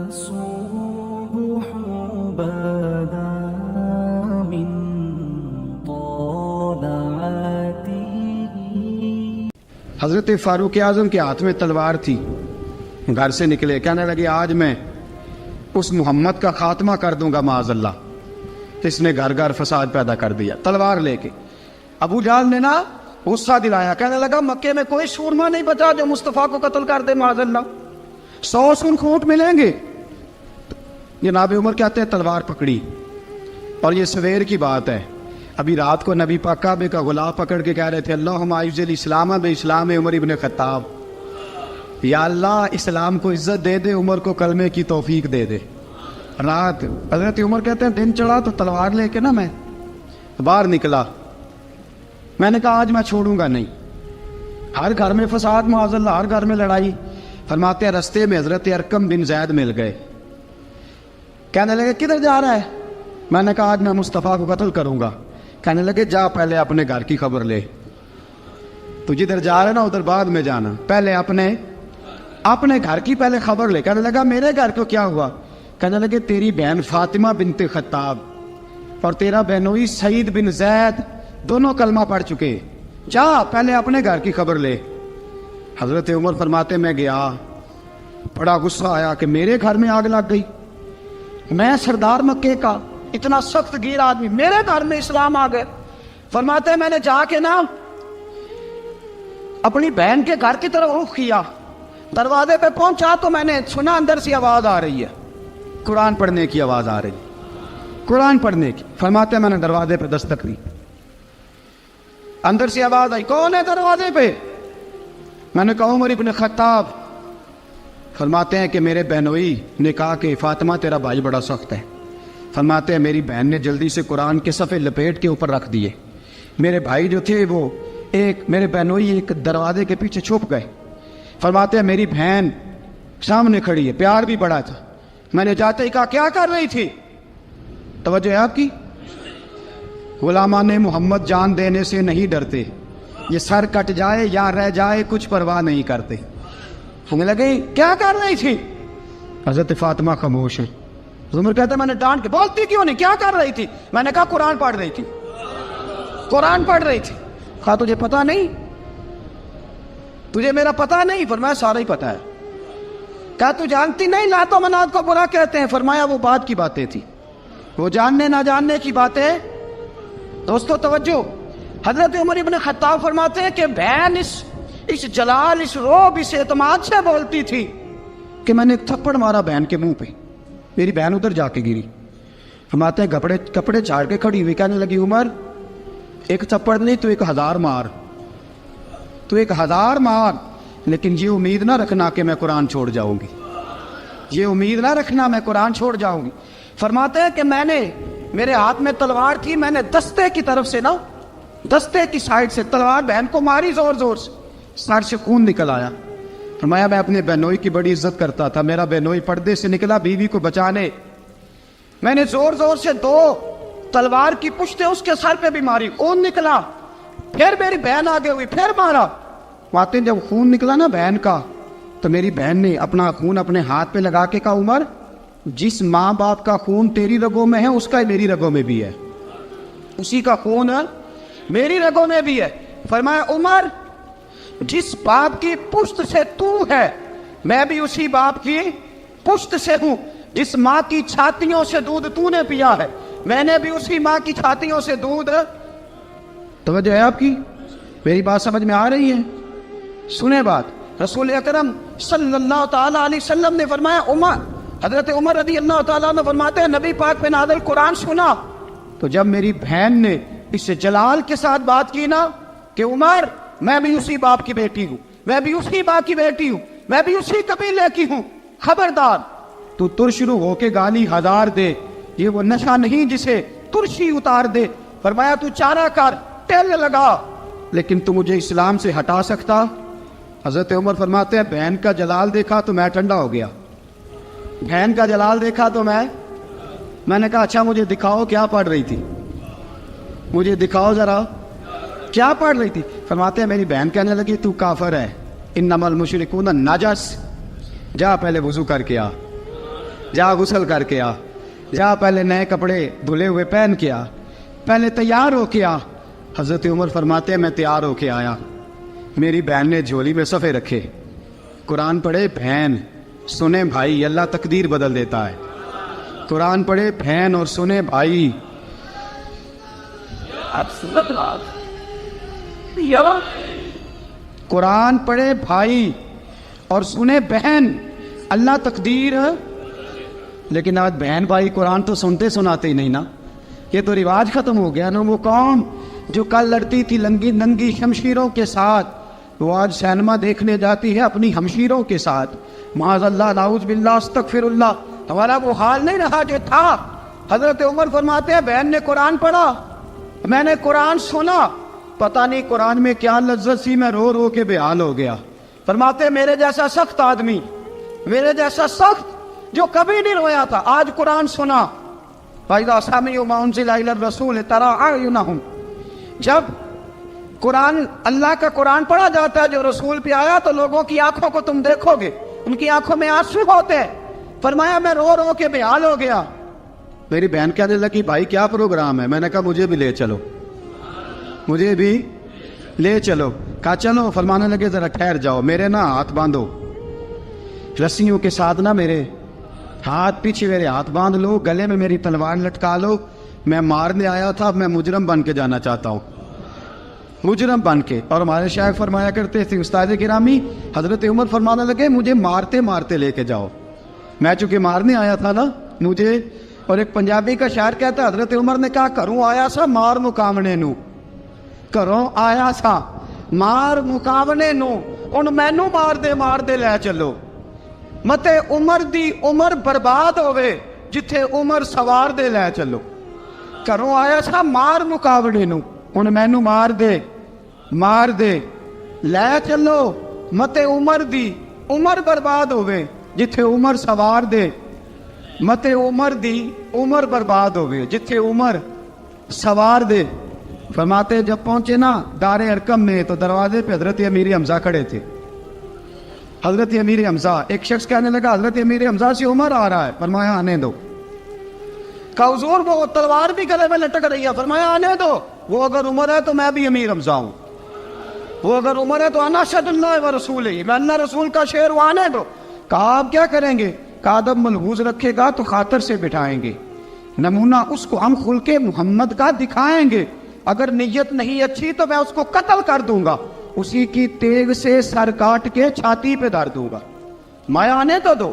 الصبح بدا من طلعته. حضرت فاروق اعظم کے ہاتھ میں تلوار تھی. گھر سے نکلے, کہنے لگے آج میں اس محمد کا خاتمہ کر دوں گا معاذ اللہ. اس نے گھر گھر فساد پیدا کر دیا تلوار لے کے. ابو جہل نے نا غصہ دلایا, کہنے لگا مکے میں کوئی سورما نہیں بچا جو مصطفیٰ کو قتل کر دے معاذ اللہ, 100 سونٹ ملیں گے. جناب عمر کہتے ہیں تلوار پکڑی, اور یہ سویر کی بات ہے. ابھی رات کو نبی پاک کعبے کا غلاف پکڑ کے کہہ رہے تھے اللہم اعز الاسلام باسلام عمر ابن خطاب, یا اللہ اسلام کو عزت دے دے, عمر کو کلمے کی توفیق دے دے. رات حضرت عمر کہتے ہیں دن چڑھا تو تلوار لے کے نا میں باہر نکلا. میں نے کہا آج میں چھوڑوں گا نہیں. ہر گھر میں فساد معاذ اللہ, ہر گھر میں لڑائی. فرماتے ہیں رستے میں حضرت ارقم بن زید مل گئے. کہنے لگے کدھر جا رہا ہے؟ میں نے کہا آج میں مصطفیٰ کو قتل کروں گا. کہنے لگے جا پہلے اپنے گھر کی خبر لے, تو جدھر جا رہے نا ادھر بعد میں جانا, پہلے اپنے گھر کی پہلے خبر لے. کہنے لگا میرے گھر کو کیا ہوا؟ کہنے لگے تیری بہن فاطمہ بنت خطاب اور تیرا بہنوئی سعید بن زید دونوں کلمہ پڑھ چکے, جا پہلے اپنے گھر کی خبر لے. حضرت عمر فرماتے میں گیا, بڑا غصہ آیا کہ میرے گھر میں آگ لگ گئی. میں سردار مکے کا اتنا سخت گیر آدمی, میرے گھر میں اسلام آ گئے. فرماتے ہیں میں نے جا کے نا اپنی بہن کے گھر کی طرف رخ کیا, دروازے پہ پہنچا تو میں نے سنا اندر سے آواز آ رہی ہے, قرآن پڑھنے کی آواز آ رہی, قرآن پڑھنے کی. فرماتے ہیں میں نے دروازے پہ دستک دی, اندر سے آواز آئی کون ہے دروازے پہ؟ میں نے کہا عمر ابن خطاب. فرماتے ہیں کہ میرے بہنوئی نے کہا کہ فاطمہ تیرا بھائی بڑا سخت ہے. فرماتے ہیں میری بہن نے جلدی سے قرآن کے صفحے لپیٹ کے اوپر رکھ دیے. میرے بھائی جو تھے وہ میرے بہنوئی ایک دروازے کے پیچھے چھپ گئے. فرماتے ہیں میری بہن سامنے کھڑی ہے, پیار بھی بڑا تھا. میں نے جاتے ہی کہا کیا کر رہی تھی؟ توجہ ہے آپ کی؟ غلامان محمد جان دینے سے نہیں ڈرتے, یہ سر کٹ جائے یا رہ جائے کچھ پرواہ نہیں کرتے. ہمیں لگے کیا کر رہی تھی؟ حضرت فاطمہ خاموش ہے. عمر کہتا ہے میں نے ڈانٹ کے, بولتی کیوں نہیں, کیا کر رہی تھی؟ میں نے کہا قرآن پڑھ رہی تھی, قرآن پڑھ رہی تھی. کہا تجھے پتا نہیں, تجھے میرا پتا نہیں؟ فرمایا سارا ہی پتا ہے. کہا تو جانتی نہیں لات و منات کو برا کہتے ہیں؟ فرمایا وہ بات کی باتیں تھی, وہ جاننے نہ جاننے کی باتیں. دوستو توجہ, حضرت عمر ابن خطاب فرماتے ہیں کہ بہن اس جلال, اس روب, اس اعتماد سے بولتی تھی کہ میں نے ایک تھپڑ مارا بہن کے منہ پہ, میری بہن ادھر جا کے گری. فرماتے ہیں کپڑے جھاڑ کے کھڑی ہوئی, کہنے لگی عمر ایک تھپڑ نہیں تو 1000 مار, تو 1000 مار, لیکن یہ امید نہ رکھنا کہ میں قرآن چھوڑ جاؤں گی, یہ امید نہ رکھنا میں قرآن چھوڑ جاؤں گی. فرماتے ہیں کہ میرے ہاتھ میں تلوار تھی, میں نے دستے کی طرف سے نا, دستے کی سائڈ سے تلوار بہن کو ماری زور زور سے, سر سے خون نکل آیا. فرمایا میں اپنے بہنوئی کی بڑی عزت کرتا تھا, میرا بہنوئی پردے سے نکلا بیوی کو بچانے, میں نے زور زور سے 2 تلوار کی پشتیں اس کے سر پہ بھی ماری, خون نکلا. پھر میری بہن آگے ہوئی, پھر مارا. واقعی جب خون نکلا نا بہن کا, تو میری بہن نے اپنا خون اپنے ہاتھ پہ لگا کے کہا عمر جس ماں باپ کا خون تیری رگوں میں ہے اس کا میری رگوں میں بھی ہے, اسی کا خون میری رگوں میں بھی ہے. فرمایا عمر جس باپ کی پشت سے تو ہے میں بھی اسی باپ کی پشت سے ہوں, جس ماں کی چھاتیوں سے دودھ تو نے پیا ہے میں نے بھی اسی ماں کی چھاتیوں سے دودھ. توجہ ہے آپ کی؟ میری بات سمجھ میں آ رہی ہے؟ سنیں بات. رسول اکرم صلی اللہ تعالیٰ علیہ وسلم نے فرمایا, حضرت عمر رضی اللہ تعالیٰ نے فرماتے ہیں نبی پاک پہ نازل قرآن سنا تو جب میری بہن نے اس جلال کے ساتھ بات کی نا کہ عمر میں بھی اسی باپ کی بیٹی ہوں, میں بھی اسی باپ کی بیٹی ہوں, میں بھی اسی قبیلے کی ہوں, خبردار تو ترشرو ہو کے گالی 1000 دے, یہ وہ نشہ نہیں جسے ترشی اتار دے. فرمایا تو چارہ کر, ٹیل لگا, لیکن تو مجھے اسلام سے ہٹا سکتا؟ حضرت عمر فرماتے ہیں بہن کا جلال دیکھا تو میں ٹھنڈا ہو گیا, بہن کا جلال دیکھا تو میں نے کہا اچھا مجھے دکھاؤ کیا پڑھ رہی تھی, مجھے دکھاؤ ذرا کیا پڑھ رہی تھی. فرماتے ہیں میری بہن کہنے لگی تو کافر ہے, انما المشرکون نجس, جا پہلے وضو کر کے آ. جا غسل کر کے آ، جا پہلے نئے کپڑے دھلے ہوئے پہن کے آ، پہلے تیار ہو کے آ۔ حضرت عمر فرماتے ہیں میں تیار ہو کے آیا، میری بہن نے جھولی میں صفحے رکھے، قرآن پڑھے بہن، سنے بھائی، اللہ تقدیر بدل دیتا ہے۔ قرآن پڑھے بہن اور سنے بھائی، قرآن پڑھے بھائی اور سنے بہن، اللہ تقدیر۔ لیکن آج بہن بھائی قرآن تو سنتے سناتے ہی نہیں نا، یہ تو رواج ختم ہو گیا نا۔ وہ قوم جو کل لڑتی تھی ننگی شمشیروں کے ساتھ، وہ آج سینما دیکھنے جاتی ہے اپنی ہمشیروں کے ساتھ۔ معاذ اللہ، نعوذ باللہ، استغفر اللہ۔ ہمارا وہ حال نہیں رہا جو تھا۔ حضرت عمر فرماتے ہیں بہن نے قرآن پڑھا، میں نے قرآن سنا، پتہ نہیں قرآن میں کیا لذت سی، میں رو رو کے بے حال ہو گیا۔ فرماتے ہیں میرے جیسا سخت آدمی، میرے جیسا سخت جو کبھی نہیں رویا تھا، آج قرآن سنا۔ فَإِذَا سَمِعُوا مَا أُنزِلَ إِلَى الرَّسُولِ تَرَىٰ أَعْيُنَهُمْ، جب قرآن، اللہ کا قرآن پڑھا جاتا ہے جو رسول پہ آیا، تو لوگوں کی آنکھوں کو تم دیکھو گے، ان کی آنکھوں میں آنسو ہوتے ہیں۔ فرمایا میں رو رو کے بے حال ہو گیا۔ میری بہن کہنے لگی بھائی کیا پروگرام ہے؟ میں نے کہا مجھے بھی لے چلو، مجھے بھی لے چلو۔ کہا چلو۔ فرمانے لگے ذرا ٹھہر جاؤ، میرے نا ہاتھ باندھو رسیوں کے ساتھ، نا میرے ہاتھ پیچھے میرے ہاتھ باندھ لو، گلے میں میری تلوار لٹکا لو، میں مارنے آیا تھا، اب میں مجرم بن کے جانا چاہتا ہوں، مجرم بن کے۔ اور ہمارے شیخ فرمایا کرتے تھے استاد گرامی، حضرت عمر فرمانے لگے مجھے مارتے مارتے لے کے جاؤ، میں چونکہ مارنے آیا تھا نا مجھے۔ اور ایک پنجابی کا شاعر کہتا ہے حضرت عمر نے کہا گھروں آیا سا مار مقامنے نو، گھروں آیا سا مار مقامنے نو، ان مینو مار دے لے چلو، متے عمر دی عمر برباد ہوئے جتھے عمر سوار دے لے چلو۔ گھروں آیا سا مار مقابلے نو، ان مینو مار دے لے چلو، متے عمر دی عمر برباد ہوئے جتھے عمر سوار دے، متے عمر دی عمر برباد ہوئے جتھے عمر سوار دے۔ فرماتے جب پہنچے نا دار ارقم میں تو دروازے پہ حضرت امیر حمزہ کھڑے تھے۔ حضرت امیر حمزہ، ایک شخص کہنے لگا حضرت امیر حمزہ سے عمر آ رہا ہے، فرمایا آنے دو۔ کہا حضور وہ تلوار بھی گلے میں لٹک رہی ہے، فرمایا آنے دو، وہ اگر عمر ہے تو میں بھی امیر حمزہ ہوں، وہ اگر عمر ہے تو انا اشہد اللہ و رسولہ، میں اللہ رسول کا شعر ہوں، آنے دو۔ کہا آپ کیا کریں گے؟ کہا ادب ملحوظ رکھے گا تو خاطر سے بٹھائیں گے، نمونہ اس کو ہم خلق محمد کا دکھائیں گے، اگر نیت نہیں اچھی تو میں اس کو قتل کر دوں گا، اسی کی تیغ سے سر کاٹ کے چھاتی پہ دھر دوں گا، میں آنے تو دو،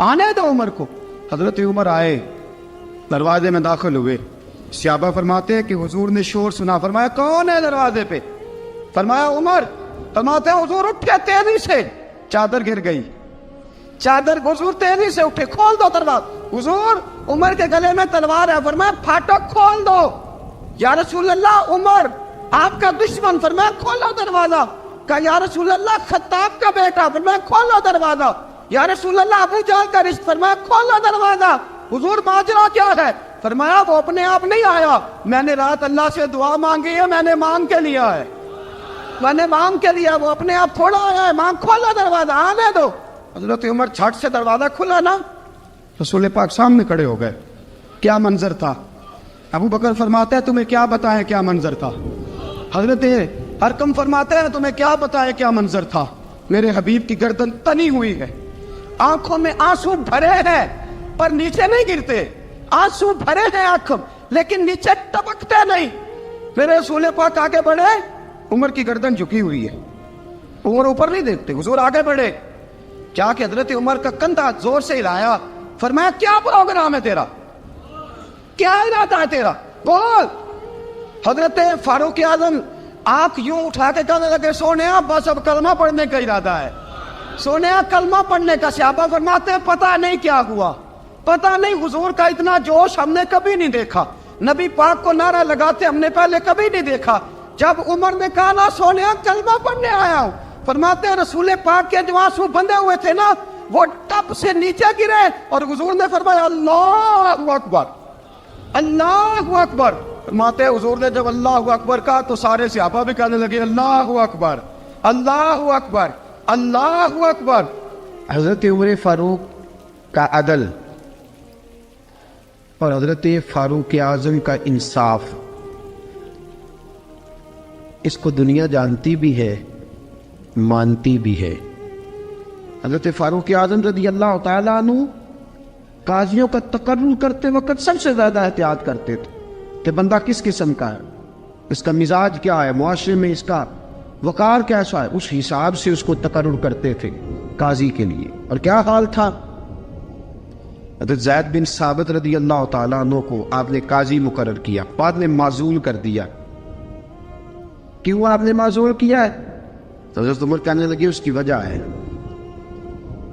آنے دو عمر کو۔ حضرت عمر آئے، دروازے میں داخل ہوئے، صحابہ فرماتے ہیں کہ حضور نے شور سنا، فرمایا کون ہے دروازے پہ؟ فرمایا عمر۔ فرماتے ہیں حضور اٹھے تیزی سے، چادر گر گئی، چادر، حضور تیزی سے اٹھے، کھول دو دروازہ، حضور عمر کے گلے میں تلوار ہے، فرمایا پھاٹک کھول دو، یا رسول اللہ عمر آپ کا دشمن، فرمایا کھولو دروازہ، کہا یا رسول اللہ خطاب کا بیٹا، فرمایا کھولو دروازہ، یا رسول اللہ ابو جہل کا رشت، فرمایا کھولو دروازہ، حضور ماجرا کیا ہے؟ فرمایا وہ اپنے آپ نہیں آیا، میں نے رات اللہ سے دعا مانگی ہے، میں نے مانگ کے لیا ہے، میں نے مانگ کے لیا، وہ اپنے آپ تھوڑا آیا ہے، مانگ، کھولو دروازہ، آنے دو۔ حضرت عمر چھٹ سے دروازہ کھلا نا، رسول پاک سامنے کھڑے ہو گئے، کیا منظر تھا؟ ابو بکر فرماتے ہیں تمہیں کیا بتائیں کیا منظر تھا؟ حضرت ارقم فرماتے ہیں تمہیں کیا بتائیں کیا منظر تھا؟ میرے حبیب کی گردن تنی ہوئی ہے، آنکھوں میں آنسو بھرے ہیں پر نیچے نہیں گرتے، آنسو بھرے ہیں آنکھوں لیکن نیچے ٹپکتے نہیں۔ میرے رسول پاک آگے بڑھے، عمر کی گردن جھکی ہوئی ہے، عمر اوپر نہیں دیکھتے، حضور آگے بڑھے، جا کے حضرت عمر کا کندھا زور سے ہلایا، فرمایا کیا پروگرام ہے تیرا، کیا ارادہ ہے تیرا، بول۔ حضرت فاروق اعظم آنکھ یوں اٹھا کے کہنے لگے سونیا بس اب کلمہ پڑھنے کا ارادہ ہے، سونیا کلمہ پڑھنے کا۔ صحابہ فرماتے ہیں پتہ نہیں کیا ہوا، پتہ نہیں، حضور کا اتنا جوش ہم نے کبھی نہیں دیکھا، نبی پاک کو نعرہ لگاتے ہم نے پہلے کبھی نہیں دیکھا۔ جب عمر نے کہا نا سونیا کلمہ پڑھنے آیا ہوں، فرماتے ہیں رسول پاک کے جو آنسو بندے ہوئے تھے نا وہ ٹپ سے نیچے گرے، اور حضور نے فرمایا اللہ اکبر، اللہ اکبر۔ فرماتے ہیں حضور نے جب اللہ اکبر کہا تو سارے صحابہ بھی کہنے لگے اللہ اکبر، اللہ اکبر، اللہ اکبر۔ حضرت عمر فاروق کا عدل اور حضرت فاروق اعظم کا انصاف، اس کو دنیا جانتی بھی ہے، مانتی بھی ہے۔ حضرت فاروق اعظم رضی اللہ تعالیٰ عنہ قاضیوں کا تقرر کرتے وقت سب سے زیادہ احتیاط کرتے تھے کہ بندہ کس قسم کا ہے، اس کا مزاج کیا ہے، معاشرے میں اس کا وقار کیسا ہے، اس حساب سے اس کو تقرر کرتے تھے قاضی کے لیے۔ اور کیا حال تھا، حضرت زید بن ثابت رضی اللہ تعالیٰ عنہ کو آپ نے قاضی مقرر کیا، بعد میں معزول کر دیا۔ کیوں آپ نے معزول کیا ہے؟ تو حضرت عمر کہنے لگے اس کی وجہ ہے،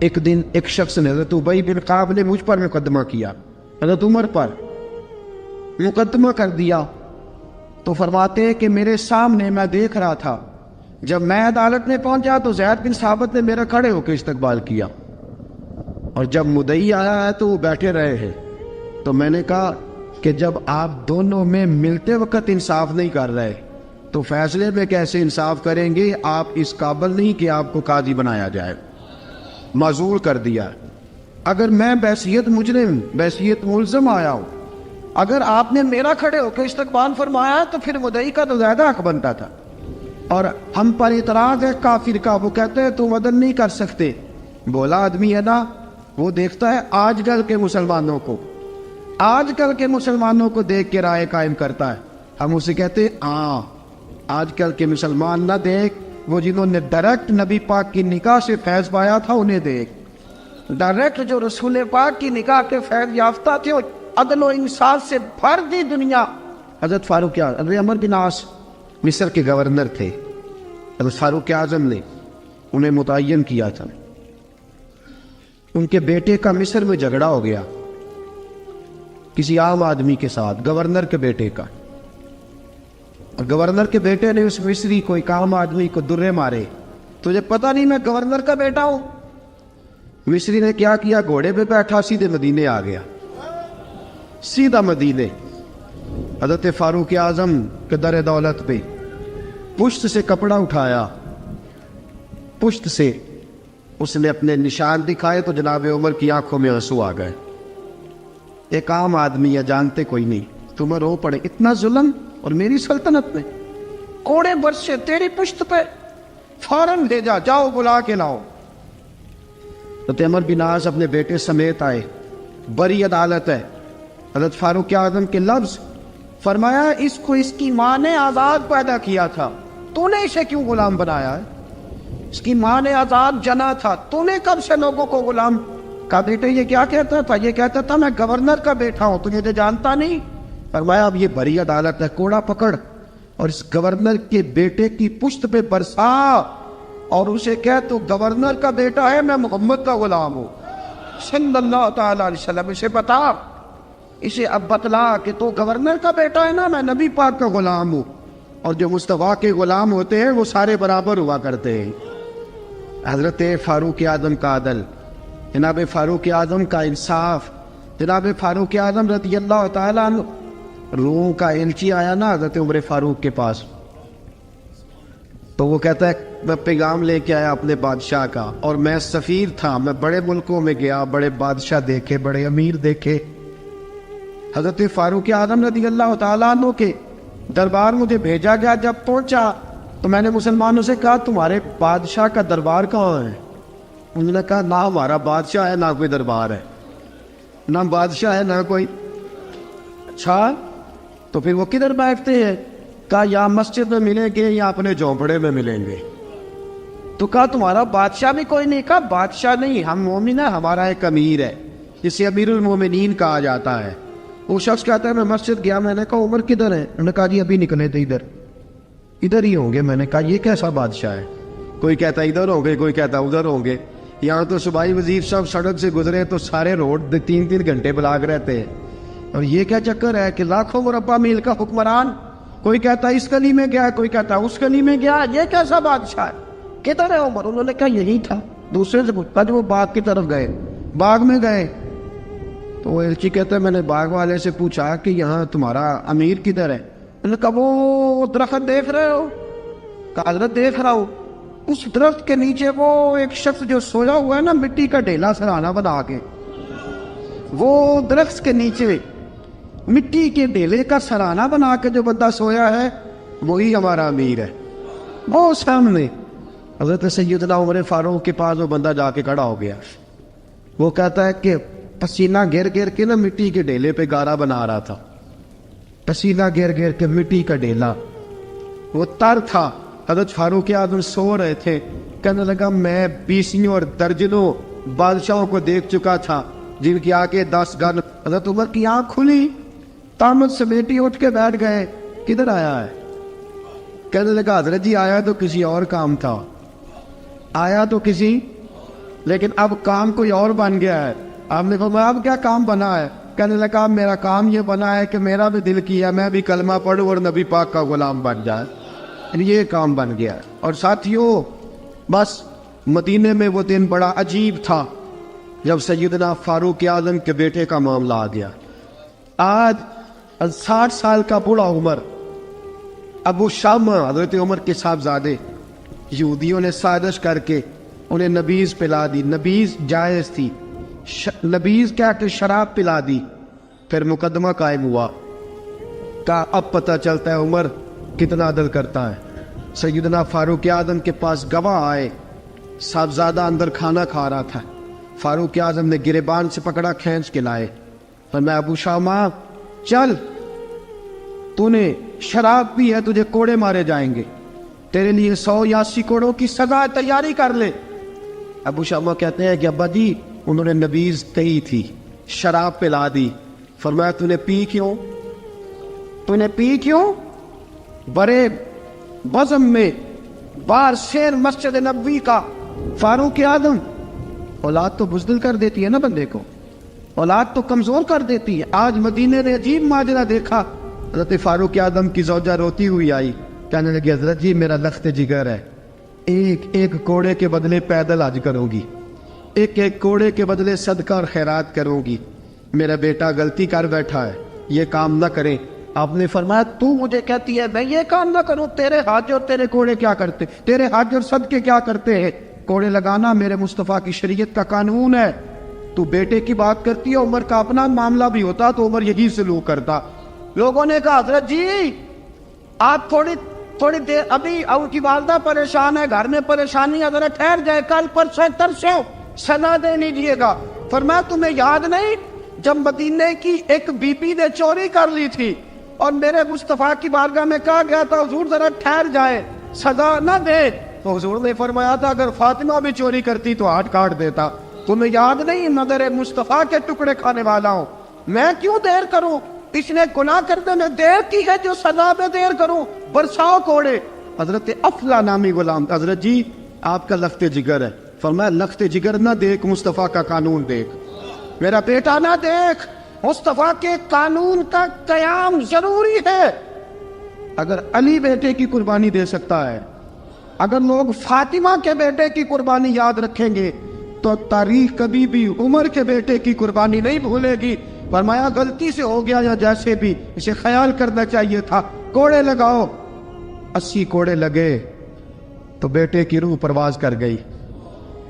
ایک دن ایک شخص نے، حضرت ابی بن کعب نے مجھ پر مقدمہ کیا، حضرت عمر پر مقدمہ کر دیا، تو فرماتے ہیں کہ میرے سامنے میں دیکھ رہا تھا، جب میں عدالت میں پہنچا تو زید بن ثابت نے میرا کھڑے ہو کے استقبال کیا، اور جب مدعی آیا ہے تو وہ بیٹھے رہے ہیں۔ تو میں نے کہا کہ جب آپ دونوں میں ملتے وقت انصاف نہیں کر رہے تو فیصلے میں کیسے انصاف کریں گے؟ آپ اس قابل نہیں کہ آپ کو قاضی بنایا جائے، معزول کر دیا۔ اگر میں بحیثیت مجرم، بحیثیت ملزم آیا ہوں، اگر آپ نے میرا کھڑے ہو کے استقبال فرمایا تو پھر مدعی کا تو زیادہ حق بنتا تھا۔ اور ہم پر اعتراض ہے کافر کا، وہ کہتے ہیں تم عدل نہیں کر سکتے۔ بولا آدمی ہے نا، وہ دیکھتا ہے آج کل کے مسلمانوں کو، آج کل کے مسلمانوں کو دیکھ کے رائے قائم کرتا ہے۔ ہم اسے کہتے ہیں ہاں آج کل کے مسلمان نہ دیکھ، وہ جنہوں نے ڈائریکٹ نبی پاک کی نکاح سے فیض پایا تھا انہیں دیکھ، ڈائریکٹ جو رسول پاک کی نکاح کے فیض یافتہ تھے، عدل و انصاف سے بھر دی دنیا۔ حضرت فاروق اعظم، حضرت عمرو بن عاص مصر کے گورنر تھے، حضرت فاروق اعظم نے انہیں متعین کیا تھا۔ ان کے بیٹے کا مصر میں جھگڑا ہو گیا کسی عام آدمی کے ساتھ، گورنر کے بیٹے کا، اور گورنر کے بیٹے نے اس مصری کو، ایک عام آدمی کو درے مارے۔ تجھے پتہ نہیں میں گورنر کا بیٹا ہوں؟ مصری نے کیا کیا، گھوڑے پہ بیٹھا سیدھے مدینے آ گیا، سیدھا مدینے۔ حضرت فاروق اعظم کے در دولت پہ پشت سے کپڑا اٹھایا، پشت سے اس نے اپنے نشان دکھائے تو جناب عمر کی آنکھوں میں آنسو آ گئے۔ ایک عام آدمی ہے، جانتے کوئی نہیں، تم رو پڑے، اتنا ظلم اور میری سلطنت میں، کوڑے برسے تیری پشت پہ، فوراً لے جا، جاؤ بلا کے لاؤ۔ حضرت عمر بن عاص اپنے بیٹے سمیت آئے، بڑی عدالت ہے، حضرت فاروق اعظم کے لفظ، فرمایا اس کو اس کی ماں نے آزاد پیدا کیا تھا، تو نے اسے کیوں غلام بنایا ہے؟ اس کی ماں نے آزاد جنا تھا، تو نے کب سے لوگوں کو غلام؟ کہا بیٹے یہ کیا کہتا تھا؟ یہ کہتا تھا میں گورنر کا بیٹا ہوں، تجھے تو جانتا نہیں۔ فرمایا اب یہ بڑی عدالت ہے، کوڑا پکڑ اور اس گورنر کے بیٹے کی پشت پہ برسا اور اسے کہہ تو گورنر کا بیٹا ہے، میں محمد کا غلام ہوں صلی اللہ تعالی علیہ وسلم۔ اسے بتا، اسے اب بتلا کہ تو گورنر کا بیٹا ہے نا، میں نبی پاک کا غلام ہوں، اور جو مصطفیٰ کے غلام ہوتے ہیں وہ سارے برابر ہوا کرتے ہیں۔ حضرت فاروق اعظم کا عدل، جناب فاروق اعظم کا انصاف، جناب فاروق اعظم رضی اللہ تعالیٰ عنہ۔ روم کا ایلچی آیا نا حضرت عمر فاروق کے پاس، تو وہ کہتا ہے میں پیغام لے کے آیا اپنے بادشاہ کا، اور میں سفیر تھا، میں بڑے ملکوں میں گیا، بڑے بادشاہ دیکھے، بڑے امیر دیکھے۔ حضرت فاروق اعظم رضی اللہ تعالیٰ عنہ کے دربار مجھے بھیجا گیا، جب پہنچا تو میں نے مسلمانوں سے کہا تمہارے بادشاہ کا دربار کہاں ہے؟ انہوں نے کہا نہ ہمارا بادشاہ ہے نہ کوئی دربار ہے، نہ بادشاہ ہے نہ کوئی۔ اچھا تو پھر وہ کدھر بیٹھتے ہیں؟ کہا یا مسجد میں ملیں گے یا اپنے جھونپڑے میں ملیں گے۔ تو کہا تمہارا بادشاہ بھی کوئی نہیں؟ کہا بادشاہ نہیں، ہم مومن ہیں، ہمارا ایک امیر ہے جسے امیر المومنین کہا جاتا ہے۔ وہ شخص کہتا ہے میں مسجد گیا، میں نے کہا عمر کدھر ہے؟ انہوں نے کہا جی ابھی نکلے تھے، ادھر ہی ہوں گے۔ میں نے کہا یہ کیسا بادشاہ ہے؟ کوئی کہتا ادھر ہوں گے، کوئی کہتا ادھر ہوں گے۔ یہاں تو صوبائی وزیر صاحب سڑک سے گزرے تو سارے روڈ 3 گھنٹے بلاک رہتے ہیں، اور یہ کیا چکر ہے کہ لاکھوں مربع میل کا حکمران، کوئی کہتا اس گلی میں گیا، کوئی کہتا اس گلی میں گیا، یہ کیسا بادشاہ ہے؟ کدھر ہے عمر؟ انہوں نے کہا یہی تھا۔ دوسرے سے پوچھتا جو وہ باغ کی طرف گئے، باغ میں گئے تو وہ ایلچی کہتا ہے میں نے باغ والے سے پوچھا کہ یہاں تمہارا امیر کدھر ہے؟ انہوں نے کہا وہ درخت دیکھ رہے ہو؟ کہا حضرت دیکھ رہا ہوں۔ اس درخت کے نیچے وہ ایک شخص جو سویا ہوا ہے نا، مٹی کا ڈھیلا سرہانا بنا کے، وہ درخت کے نیچے مٹی کے ڈھیلے کا سرانہ بنا کے جو بندہ سویا ہے وہی ہمارا امیر ہے. وہ سامنے حضرت سیدنا عمر فاروق کے پاس وہ بندہ جا کے کھڑا ہو گیا. وہ کہتا ہے کہ پسینہ گر گر کے نا مٹی کے ڈھیلے پہ گارا بنا رہا تھا. پسینہ گر گر کے مٹی کا ڈھیلا وہ تر تھا. حضرت فاروق اعظم سو رہے تھے. کہنے لگا میں بیسیوں اور درجنوں بادشاہوں کو دیکھ چکا تھا جن کی آنکھیں 10 گن. حضرت عمر کی آنکھ کھلی, تامت سے بیٹی اٹھ کے بیٹھ گئے. کدھر آیا ہے؟ کہنے لگا حضرت جی آیا تو کسی اور کام تھا, آیا تو کسی, لیکن اب کام کوئی اور بن گیا ہے. آپ نے فرمایا اب کیا کام بنا ہے؟ کہنے لگا اب میرا کام یہ بنا ہے کہ میرا بھی دل کیا میں بھی کلمہ پڑھوں اور نبی پاک کا غلام بن جائے. یہ کام بن گیا ہے. اور ساتھیوں بس مدینے میں وہ دن بڑا عجیب تھا جب سیدنا فاروق اعظم کے بیٹے کا معاملہ آ گیا. آج 60 سال کا بوڑھا عمر ابو شامہ حضرت عمر کے صاحبزادے یہودیوں نے سازش کر کے انہیں نبیذ پلا دی. نبیذ جائز تھی, نبیذ کیا کہ شراب پلا دی. پھر مقدمہ قائم ہوا. کہا اب پتہ چلتا ہے عمر کتنا عدل کرتا ہے. سیدنا فاروق اعظم کے پاس گواہ آئے. صاحبزادہ اندر کھانا کھا رہا تھا. فاروق اعظم نے گریبان سے پکڑا, کھینچ کے لائے. فرمایا ابو شامہ چل, تو نے شراب پی ہے, تجھے کوڑے مارے جائیں گے, تیرے لیے 100 یا 80 کوڑوں کی سزا تیاری کر لے. ابو شامہ کہتے ہیں کہ ابا جی انہوں نے نبیذ کہی تھی, شراب پلا دی. فرمایا تو نے پی کیوں؟ تو نے پی کیوں؟ بڑے بزم میں بار شیر مسجد نبوی کا فاروق اعظم. اولاد تو بزدل کر دیتی ہے نا بندے کو, اولاد تو کمزور کر دیتی ہے. آج مدینے نے عجیب ماجرا دیکھا. حضرت فاروق اعظم کی زوجہ روتی ہوئی آئی, کہنے لگی حضرت جی میرا لخت جگر ہے, ایک کوڑے کے بدلے پیدل حج کروں گی, ایک کوڑے کے بدلے صدقہ اور خیرات کروں گی. میرا بیٹا غلطی کر بیٹھا ہے, یہ کام نہ کرے. آپ نے فرمایا تو مجھے کہتی ہے میں یہ کام نہ کروں؟ تیرے حج اور تیرے کوڑے کیا کرتے, تیرے حج اور صدقے کیا کرتے ہیں؟ کوڑے لگانا میرے مصطفیٰ کی شریعت کا قانون ہے. تو بیٹے کی بات کرتی ہے, عمر کا اپنا معاملہ بھی ہوتا تو عمر یہی سلوک کرتا. لوگوں نے کہا حضرت جی آپ تھوڑی دیر, ابھی ان کی والدہ پریشان ہے, گھر میں پریشانی ہے, ذرا ٹھہر جائے, کل پرسوں ترسوں سزا دے لیجیے گا. فرمایا تمہیں یاد نہیں جب مدینے کی ایک بی بی نے چوری کر لی تھی اور میرے مصطفیٰ کی بارگاہ میں کہا گیا تھا حضور ذرا ٹھہر جائے, سزا نہ دے, تو حضور نے فرمایا تھا اگر فاطمہ بھی چوری کرتی تو ہاتھ کاٹ دیتا. تمہیں یاد نہیں نظر مصطفیٰ کے ٹکڑے کھانے والا ہوں, میں کیوں دیر کروں؟ اس نے گناہ کرنے میں دیر کی ہے جو سزا میں دیر کروں, برساؤ کوڑے. حضرت افلا نامی غلام, حضرت جی آپ کا لخت جگر ہے. فرمایا لخت جگر نہ دیکھ, مصطفیٰ کا قانون دیکھ. میرا بیٹا نہ دیکھ, مصطفیٰ کے قانون کا قیام ضروری ہے. اگر علی بیٹے کی قربانی دے سکتا ہے, اگر لوگ فاطمہ کے بیٹے کی قربانی یاد رکھیں گے تو تاریخ کبھی بھی عمر کے بیٹے کی قربانی نہیں بھولے گی. فرمایا غلطی سے ہو گیا یا جیسے بھی, اسے خیال کرنا چاہیے تھا. کوڑے لگاؤ. 80 کوڑے لگے تو بیٹے کی روح پرواز کر گئی.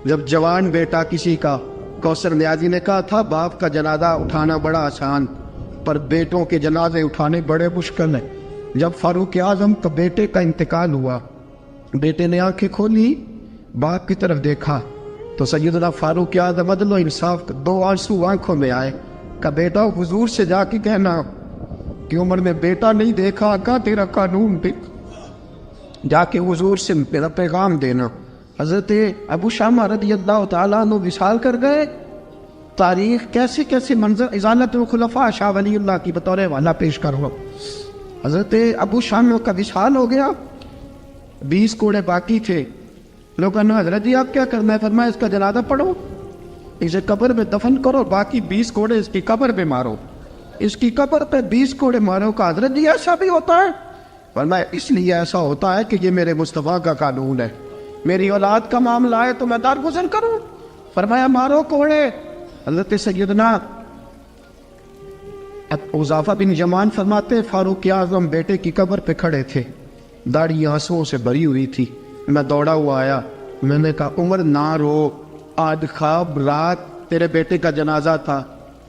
جب جوان بیٹا کسی کا, کوثر نیازی نے کہا تھا باپ کا جنازہ اٹھانا بڑا آسان, پر بیٹوں کے جنازے اٹھانے بڑے مشکل ہیں. جب فاروق اعظم کا بیٹے کا انتقال ہوا, بیٹے نے آنکھیں کھولی, باپ کی طرف دیکھا تو سیدنا فاروق اعظم عدل و انصاف, 2 آنسو آنکھوں میں آئے. کہ بیٹا حضور سے جا کے کہنا کہ عمر نے بیٹا نہیں دیکھا, کا تیرا قانون دیکھ, جا کے حضور سے میرا پیغام دینا. حضرت ابو شامہ رضی اللہ تعالیٰ عنہ وصال کر گئے. تاریخ کیسے کیسے منظر ازالت الخلفاء شاہ ولی اللہ کی بطور والا پیش کر رہا. حضرت ابو شامہ کا وصال ہو گیا, 20 کوڑے باقی تھے. لوگوں نے حضرت جی آپ کیا کرنا ہے؟ فرمایا اس کا جنازہ پڑھو, اسے قبر میں دفن کرو, باقی 20 کوڑے اس کی قبر پہ مارو, اس کی قبر پہ 20 کوڑے مارو. کا حضرت جی ایسا بھی ہوتا ہے؟ فرمایا اس لیے ایسا ہوتا ہے کہ یہ میرے مصطفیٰ کا قانون ہے, میری اولاد کا معاملہ ہے تو میں درگزر کروں. فرمایا مارو کوڑے. حضرت سیدنا حذیفہ بن یمان فرماتے فاروق اعظم بیٹے کی قبر پہ کھڑے تھے, داڑھی آنسوؤں سے بھری ہوئی تھی. میں دوڑا ہوا آیا, میں نے کہا عمر نہ رو, آج خواب رات تیرے بیٹے کا جنازہ تھا,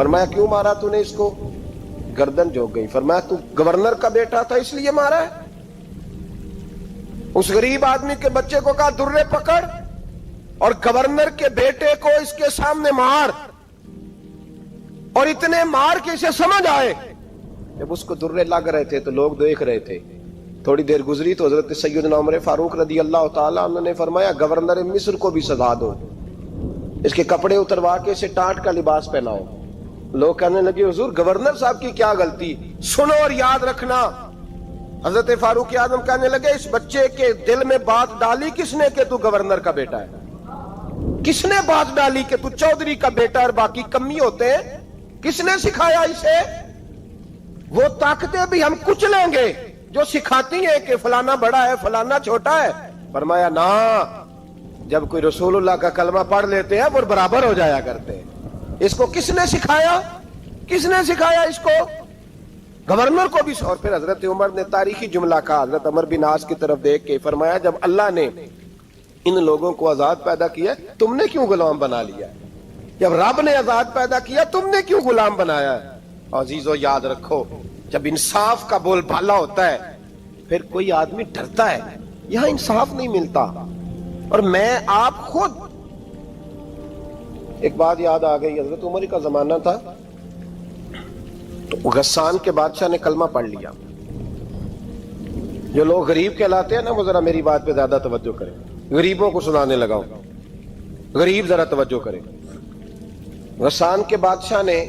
فرمایا کیوں مارا تو نے اس کو؟ گردن جھک گئی. فرمایا تو گورنر کا بیٹا تھا اس لیے مارا ہے؟ اس غریب آدمی کے بچے کو کہا درے پکڑ اور گورنر کے بیٹے کو اس کے سامنے مار, اور اتنے مار کے اسے سمجھ آئے. جب اس کو درے لگ رہے تھے تو لوگ دیکھ رہے تھے. تھوڑی دیر گزری تو حضرت سیدنا عمر فاروق رضی اللہ تعالیٰ عنہ نے فرمایا گورنر مصر کو بھی سزا دو, اس کے کپڑے اتروا کے اسے ٹاٹ کا لباس پہناؤ. لوگ کہنے لگے حضور گورنر صاحب کی کیا غلطی؟ سنو اور یاد رکھنا. حضرت فاروق اعظم کہنے لگے اس بچے کے دل میں بات ڈالی کس نے کہ تو گورنر کا بیٹا ہے؟ کس نے بات ڈالی کہ تو چودھری کا بیٹا اور باقی کمی ہوتے ہیں؟ کس نے سکھایا اسے؟ وہ طاقتیں بھی ہم کچلیں گے جو سکھاتی ہیں کہ فلانا بڑا ہے فلانا چھوٹا ہے. فرمایا نا, جب کوئی رسول اللہ کا کلمہ پڑھ لیتے ہیں وہ برابر ہو جایا کرتے ہیں. اس کو کس نے سکھایا؟ کس نے سکھایا اس کو؟ گورنر کو بھی. اور پھر حضرت عمر نے تاریخی جملہ کہا حضرت عمر بن عاص کی طرف دیکھ کے, فرمایا جب اللہ نے ان لوگوں کو آزاد پیدا کیا تم نے کیوں غلام بنا لیا؟ جب رب نے آزاد پیدا کیا تم نے کیوں غلام بنایا ہے؟ عزیزو یاد رکھو جب انصاف کا بول بالا ہوتا ہے پھر کوئی آدمی ڈرتا ہے. یہاں انصاف نہیں ملتا. اور میں آپ خود ایک بات یاد آ گئی, حضرت عمر کا زمانہ تھا تو غسان کے بادشاہ نے کلمہ پڑھ لیا. جو لوگ غریب کہلاتے ہیں نا وہ ذرا میری بات پہ زیادہ توجہ کریں. غریبوں کو سنانے لگا ہوں, غریب ذرا توجہ کریں. غسان کے بادشاہ نے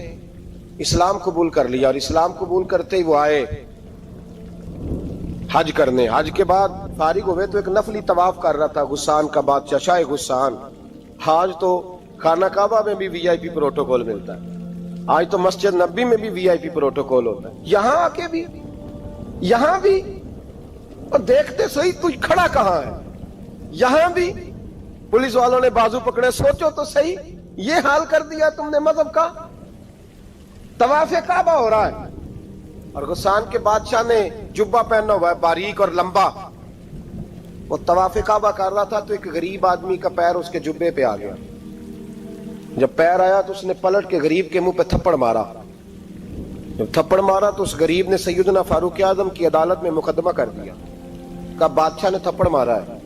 اسلام قبول کر لیا اور اسلام قبول کرتے ہی وہ آئے حج کرنے. حج کے بعد فارغ ہوئے تو ایک نفلی طواف کر رہا تھا غسان کا بادشاہ شاہ غسان. حج تو خانہ کعبہ میں بھی وی آئی پی پروٹوکول ملتا ہے, آج تو مسجد نبی میں بھی وی آئی پی پروٹوکول ہوتا ہے, یہاں آ کے بھی یہاں بھی اور دیکھتے صحیح تو کھڑا کہاں ہے. یہاں بھی پولیس والوں نے بازو پکڑے. سوچو تو صحیح یہ حال کر دیا تم نے مذہب کا. طواف کعبہ ہو رہا ہے اور غسان کے بادشاہ نے جبہ پہنا ہوا ہے باریک اور لمبا. وہ طواف کعبہ کر رہا تھا تو ایک غریب آدمی کا پیر اس کے جبے پہ آ گیا. جب پیر آیا تو اس نے پلٹ کے غریب کے منہ پہ تھپڑ مارا. جب تھپڑ مارا تو اس غریب نے سیدنا فاروق اعظم کی عدالت میں مقدمہ کر دیا, کہا بادشاہ نے تھپڑ مارا ہے.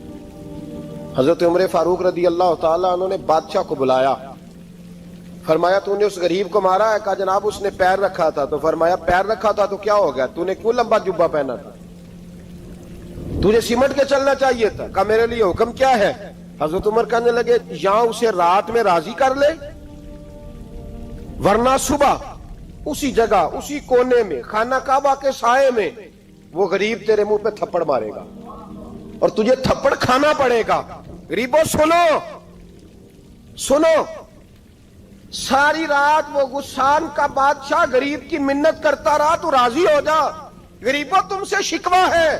حضرت عمر فاروق رضی اللہ تعالیٰ عنہ نے بادشاہ کو بلایا. فرمایا تو نے اس غریب کو مارا ہے؟ کہا جناب اس نے پیر رکھا تھا. تو فرمایا پیر رکھا تھا تو کیا ہو گیا؟ تو نے کیوں لمبا جبہ پہنا تھا؟ تجھے سمٹ کے چلنا چاہیے تھا. کہا میرے لیے حکم کیا ہے؟ حضرت عمر کہنے لگے یہاں اسے رات میں راضی کر لے ورنہ صبح اسی جگہ اسی کونے میں خانہ کعبہ کے سائے میں وہ غریب تیرے منہ پہ تھپڑ مارے گا اور تجھے تھپڑ کھانا پڑے گا. غریبوں سنو سنو, ساری رات وہ غسان کا بادشاہ غریب کی منت کرتا رہا تو راضی ہو جا. غریبوں تم سے شکوہ ہے,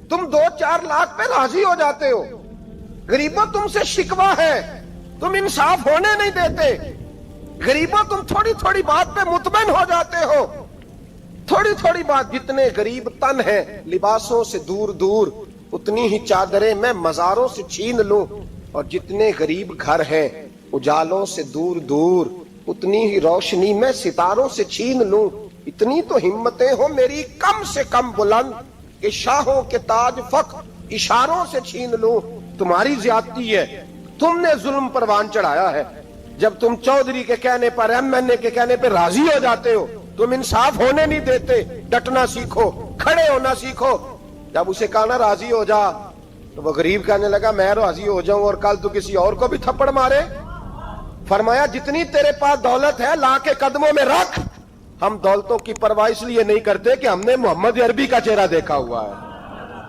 تم 2-4 لاکھ پہ راضی ہو جاتے ہو. غریبوں تم سے شکوہ ہے, تم انصاف ہونے نہیں دیتے. غریبوں تم تھوڑی تھوڑی بات پہ مطمئن ہو جاتے ہو. تھوڑی تھوڑی بات. جتنے غریب تن ہیں لباسوں سے دور دور اتنی ہی چادریں میں مزاروں سے چھین لوں, اور جتنے غریب گھر ہیں اجالوں سے دور دور اتنی ہی روشنی میں ستاروں سے چھین لوں. اتنی تو ہمتیں ہو میری کم سے کم بلند کہ شاہوں کے تاج فخر اشاروں سے چھین لوں. تمہاری زیادتی ہے, تم نے ظلم پروان چڑھایا ہے. جب تم چودھری کے کہنے پر ایم این اے کے کہنے پہ راضی ہو جاتے ہو تم انصاف ہونے نہیں دیتے. ڈٹنا سیکھو, کھڑے ہونا سیکھو. جب اسے کہا نا راضی ہو جا تو وہ غریب کہنے لگا میں راضی ہو جاؤں اور کل تو کسی اور کو بھی تھپڑ مارے. فرمایا جتنی تیرے پاس دولت ہے لا کے قدموں میں رکھ. ہم دولتوں کی پرواہ اس لیے نہیں کرتے کہ ہم نے محمد عربی کا چہرہ دیکھا ہوا ہے.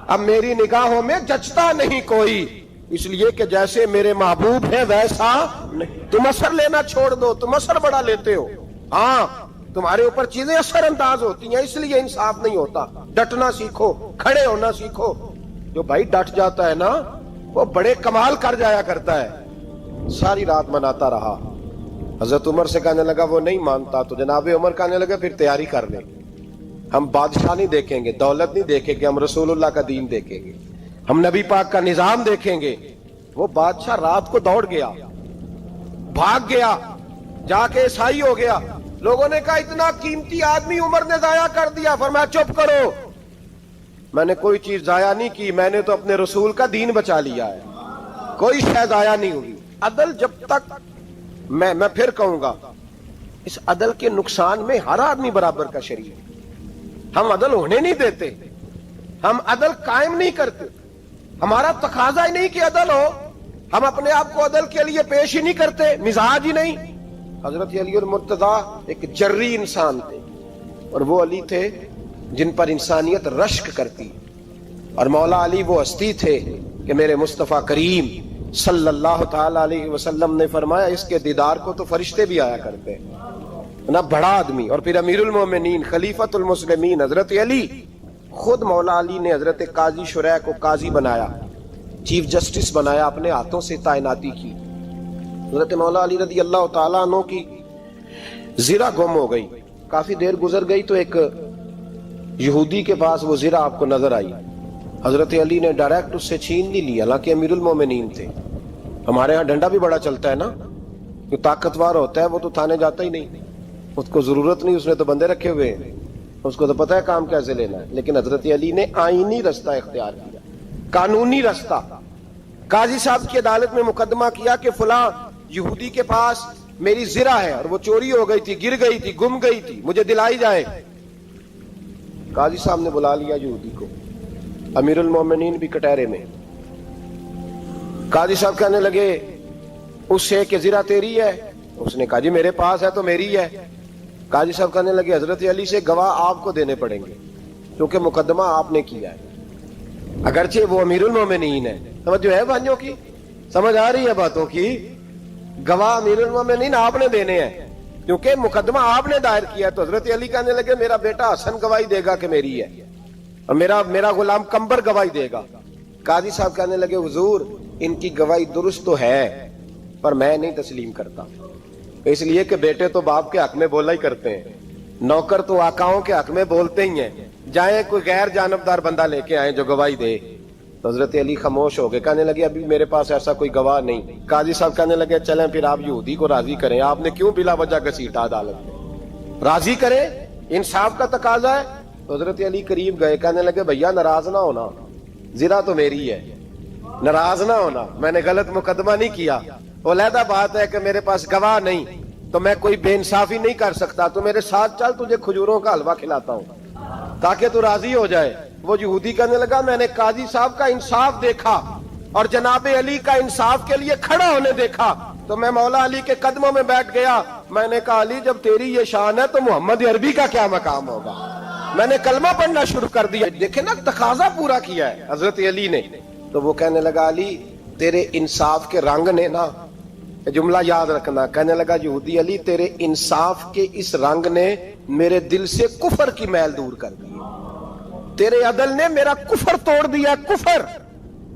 اب میری نگاہوں میں جچتا نہیں کوئی, اس لیے کہ جیسے میرے محبوب ہیں ویسا نہیں. تم اثر لینا چھوڑ دو, تم اثر بڑا لیتے ہو. ہاں تمہارے اوپر چیزیں اثر انداز ہوتی ہیں اس لیے انصاف نہیں ہوتا. ڈٹنا سیکھو, کھڑے ہونا سیکھو. جو بھائی ڈٹ جاتا ہے نا وہ بڑے کمال کر جایا کرتا ہے. ساری رات مناتا رہا. حضرت عمر سے کہنے لگا وہ نہیں مانتا. تو جناب عمر کہنے لگے پھر تیاری کر لیں, ہم بادشاہ نہیں دیکھیں گے, دولت نہیں دیکھیں گے, ہم رسول اللہ کا دین دیکھیں گے, ہم نبی پاک کا نظام دیکھیں گے. وہ بادشاہ رات کو دوڑ گیا, بھاگ گیا, جا کے عیسائی ہو گیا. لوگوں نے کہا اتنا قیمتی آدمی عمر نے ضائع کر دیا. فرمایا چپ کرو, میں نے کوئی چیز ضائع نہیں کی, میں نے تو اپنے رسول کا دین بچا لیا ہے, کوئی شے ضائع نہیں ہوئی. عدل جب تک میں پھر کہوں گا, اس عدل کے نقصان میں ہر آدمی برابر کا شریک ہے. ہم عدل ہونے نہیں دیتے, ہم عدل قائم نہیں کرتے, ہمارا تقاضا ہی نہیں کہ عدل ہو, ہم اپنے آپ کو عدل کے لیے پیش ہی نہیں کرتے, مزاج ہی نہیں. حضرت علی المرتضیٰ ایک جری انسان تھے, اور وہ علی تھے جن پر انسانیت رشک کرتی, اور مولا علی وہ ہستی تھے کہ میرے مصطفیٰ کریم صلی اللہ تعالی علیہ وسلم نے فرمایا اس کے دیدار کو تو فرشتے بھی آیا کرتے ہیں, نا بڑا آدمی. اور پھر امیر المومنین خلیفۃ المسلمین حضرت علی, خود مولا علی نے حضرت قاضی شریح کو قاضی بنایا, چیف جسٹس بنایا, اپنے ہاتھوں سے تعیناتی کی. حضرت مولا علی رضی اللہ تعالیٰ عنہ کی زرہ گم ہو گئی, کافی دیر گزر گئی تو ایک یہودی کے پاس وہ زرہ آپ کو نظر آئی. حضرت علی نے ڈائریکٹ اس سے چھین نہیں لی, حالانکہ امیر المومنین تھے. ہمارے ہاں ڈنڈا بھی بڑا چلتا ہے نا, جو طاقتور ہوتا ہے وہ تو تھانے جاتا ہی نہیں, اس کو ضرورت نہیں, اس نے تو بندے رکھے ہوئے ہیں, اس کو تو پتہ ہے کام کیسے لینا ہے. لیکن حضرت علی نے آئینی رستہ اختیار کیا, قانونی رستہ. قاضی صاحب کی عدالت میں مقدمہ کیا کہ فلاں یہودی کے پاس میری زرہ ہے اور وہ چوری ہو گئی تھی, گر گئی تھی, گم گئی تھی, مجھے دلائی جائے. قاضی صاحب نے بلا لیا یہودی کو, امیر المومنین بھی کٹہرے میں. قاضی صاحب کہنے لگے اس سے کہ زرہ تیری ہے؟ اس نے کہا جی میرے پاس ہے تو میری ہے. قاضی صاحب کہنے لگے حضرت علی سے گواہ آپ کو دینے پڑیں گے کیونکہ مقدمہ آپ نے کیا ہے, اگرچہ وہ امیر المومنین ہے. توجہ ہے بھائیوں کی, سمجھ آ رہی ہے باتوں کی؟ گواہ امیر المومنین آپ نے دینے ہیں کیونکہ مقدمہ آپ نے دائر کیا. تو حضرت علی کہنے لگے میرا بیٹا حسن گواہی دے گا کہ میری ہے, اور میرا غلام کمبر گواہی دے گا. قاضی صاحب کہنے لگے حضور ان کی گواہی درست تو ہے پر میں نہیں تسلیم کرتا, اس لیے کہ بیٹے تو باپ کے حق میں بولا ہی کرتے ہیں, نوکر تو آقاؤں کے حق میں بولتے ہی ہیں, جائیں کوئی غیر جانبدار بندہ لے کے آئیں جو گواہی دے. تو حضرت علی خاموش ہو گئے, کہنے لگے ابھی میرے پاس ایسا کوئی گواہ نہیں. قاضی صاحب کہنے لگے چلیں پھر آپ یہودی کو راضی کریں, آپ نے کیوں بلا وجہ گھسیٹا عدالت میں, راضی کریں, انصاف کا تقاضا ہے. تو حضرت علی قریب گئے, کہنے لگے بھیا ناراض نہ ہونا, زرہ تو میری ہے, ناراض نہ ہونا, میں نے غلط مقدمہ نہیں کیا. علیحدہ بات ہے کہ میرے پاس گواہ نہیں تو میں کوئی بے انصافی نہیں کر سکتا, تو میرے ساتھ چل تجھے کھجوروں کا حلوہ کھلاتا ہوں تاکہ تو راضی ہو جائے. وہ یہودی کہنے لگا میں نے قاضی صاحب کا انصاف دیکھا اور جناب علی کا انصاف کے لیے کھڑا ہونے دیکھا تو میں مولا علی کے قدموں میں بیٹھ گیا. میں نے کہا علی جب تیری یہ شان ہے تو محمد عربی کا کیا مقام ہوگا. میں نے کلمہ پڑھنا شروع کر دیا. دیکھیں نا تقاضا پورا کیا ہے حضرت علی نے. تو وہ کہنے لگا علی تیرے انصاف کے رنگ نے نا, جملہ یاد رکھنا, کہنے لگا یہودی علی تیرے انصاف کے اس رنگ نے میرے دل سے کفر کی میل دور کر دی, تیرے عدل نے میرا کفر توڑ دیا, کفر.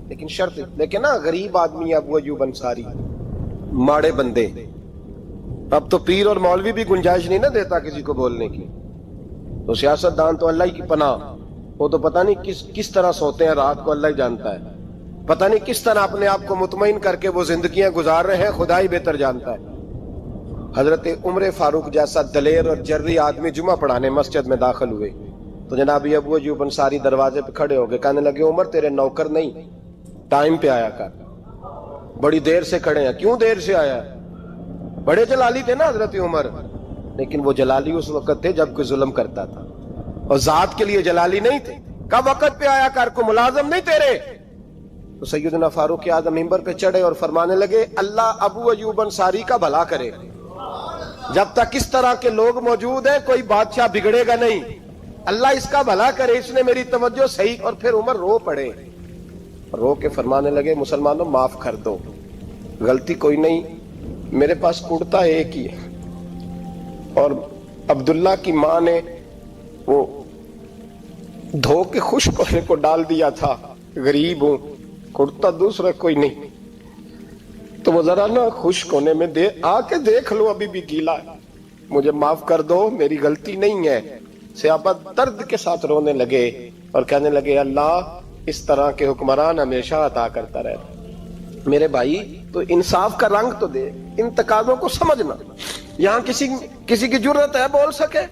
لیکن شرط دیکھیں نا, غریب آدمی ابو ایوب انصاری, ماڑے بندے, اب تو پیر اور مولوی بھی گنجائش نہیں نہ دیتا کسی کو بولنے کی. تو سیاست دان تو اللہ کی پناہ, وہ تو پتہ نہیں کس طرح سوتے ہیں رات کو, اللہ ہی جانتا ہے, پتہ نہیں کس طرح اپنے آپ کو مطمئن کر کے وہ زندگیاں گزار رہے ہیں, خدا ہی بہتر جانتا ہے. حضرت عمر فاروق جیسا دلیر اور جرری آدمی جمعہ پڑھانے مسجد میں داخل ہوئے تو جناب ابو ایوب انصاری دروازے پہ کھڑے ہو گئے, کہنے لگے عمر تیرے نوکر نہیں, ٹائم پہ آیا کر, بڑی دیر سے کھڑے ہیں. کیوں دیر سے آیا؟ بڑے جلالی تھے نا حضرت عمر, لیکن وہ جلالی اس وقت تھے جب کوئی ظلم کرتا تھا, اور ذات کے لیے جلالی نہیں تھے. کب وقت پہ آیا کر, کو ملازم نہیں تیرے. تو سیدنا فاروق اعظم ممبر پہ چڑھے اور فرمانے لگے اللہ ابو ایوب انصاری کا بھلا کرے, جب تک اس طرح کے لوگ موجود ہیں کوئی بادشاہ بگڑے گا نہیں, اللہ اس کا بھلا کرے, اس نے میری توجہ صحیح. اور پھر عمر رو پڑے, رو کے فرمانے لگے مسلمانوں معاف کر دو, غلطی کوئی نہیں, میرے پاس کرتا ایک ہی ہے, اور عبداللہ کی ماں نے وہ دھو کے خشک ہونے کو ڈال دیا تھا, غریب ہوں, کرتا دوسرا کوئی نہیں, تو وہ ذرا نا خشک ہونے میں آ کے دیکھ لو ابھی بھی گیلا ہے, مجھے معاف کر دو, میری غلطی نہیں ہے. صحابہ درد کے ساتھ رونے لگے اور کہنے لگے اللہ اس طرح کے حکمران ہمیشہ عطا کرتا رہتا. میرے بھائی تو انصاف کا رنگ تو دے, ان تقاضوں کو سمجھنا. یہاں کسی کی جرت ہے بول سکے؟